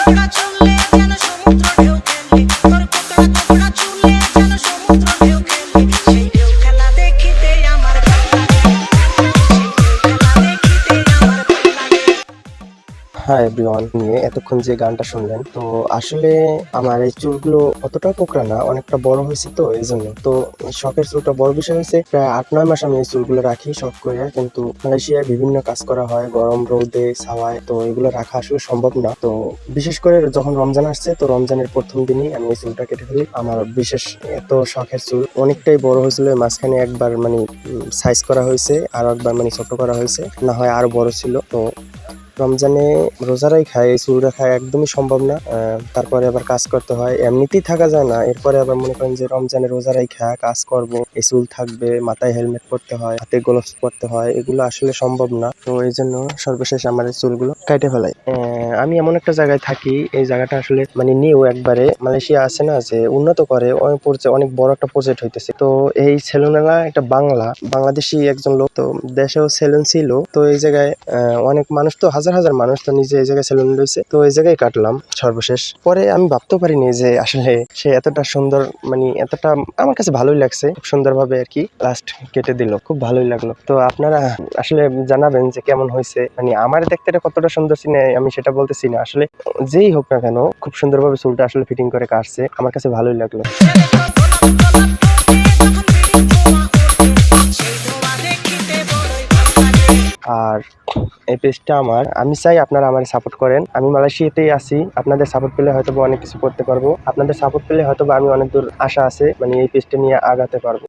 Hi everyone, নিয়ে এতক্ষণ যে গানটা শুনলেন, তো আসলে আমার এই চুলগুলো অতটা কোঁকড়া না, অনেকটা বড় হয়েছে, তো এই জন্য তো শখের চুলটা বড় বিষয় হয়েছে। প্রায় 8-9 মাস আমি এই চুলগুলো রাখি শখ করে, কিন্তু মালয়েশিয়ায় বিভিন্ন কাজ করা হয়, গরম রোদে ছাওয়ায়, তো এগুলো রাখা আসলে সম্ভব না। তো বিশেষ করে যখন রমজান আসছে, তো রমজানের প্রথম দিনই আমি এই চুলটা কেটে ফেলি। আমার বিশেষ এত শখের চুল অনেকটাই বড় হয়েছিল, মাঝখানে একবার মানে সাইজ করা হয়েছে, আর একবার মানে ছোট করা হয়েছে, না হয় আরো বড় ছিল। তো রমজানে রোজারাই খায়, এই চুল রাখা একদমই সম্ভব না। তারপরে আবার কাজ করতে হয়, এমনিতেই থাকা যায় না। এরপরে আবার মনে করেন যে রমজানে রোজারাই খায়, কাজ করব, এই চুল থাকবে, মাথায় হেলমেট পরতে হয়, হাতে গ্লোভস পরতে হয়, এগুলো আসলে সম্ভব না। তো এই জন্য সর্বশেষ আমার এই চুলগুলো কেটে ফেলাই। আমি এমন একটা জায়গায় থাকি, এই জায়গাটা আসলে মানে নিউ একবারে মালয়েশিয়া আছে না, যে উন্নত করে অনেক বড় একটা প্রজেক্ট হইতেছে। তো এই সেলুনেলা একটা বাংলাদেশি একজন লোক, তো দেশেও সেলুন ছিল। তো এই জায়গায় অনেক মানুষ, তো হাজার হাজার মানুষ, তো নিজে এই জায়গায় সেলুন রয়েছে, তো এই জায়গায় কাটলাম সর্বশেষ। পরে আমি ভাবতেও পারিনি যে আসলে সে এতটা সুন্দর, মানে এতটা আমার কাছে ভালোই লাগছে, খুব সুন্দরভাবে আর কি লাস্ট কেটে দিল, খুব ভালোই লাগলো। তো আপনারা আসলে জানাবেন যে কেমন হয়েছে, মানে আমার দেখতে এটা কতটা সুন্দর সিনে, আমি সেটা বলতেছি না, আসলে যেই হোক না কেন খুব সুন্দরভাবে চুলটা আসলে ফিটিং করে কাটছে, আমার কাছে ভালোই লাগলো। আর এই পেজটা আমার, আমি চাই আপনারা আমার সাপোর্ট করেন। আমি মালয়েশিয়াতেই আছি, আপনাদের সাপোর্ট পেলে হয়তো অনেক কিছু করতে পারবো, আপনাদের সাপোর্ট পেলে হয়তো আমি অনেক দূর আশা আছে, মানে এই পেজটা নিয়ে আগাতে পারবো।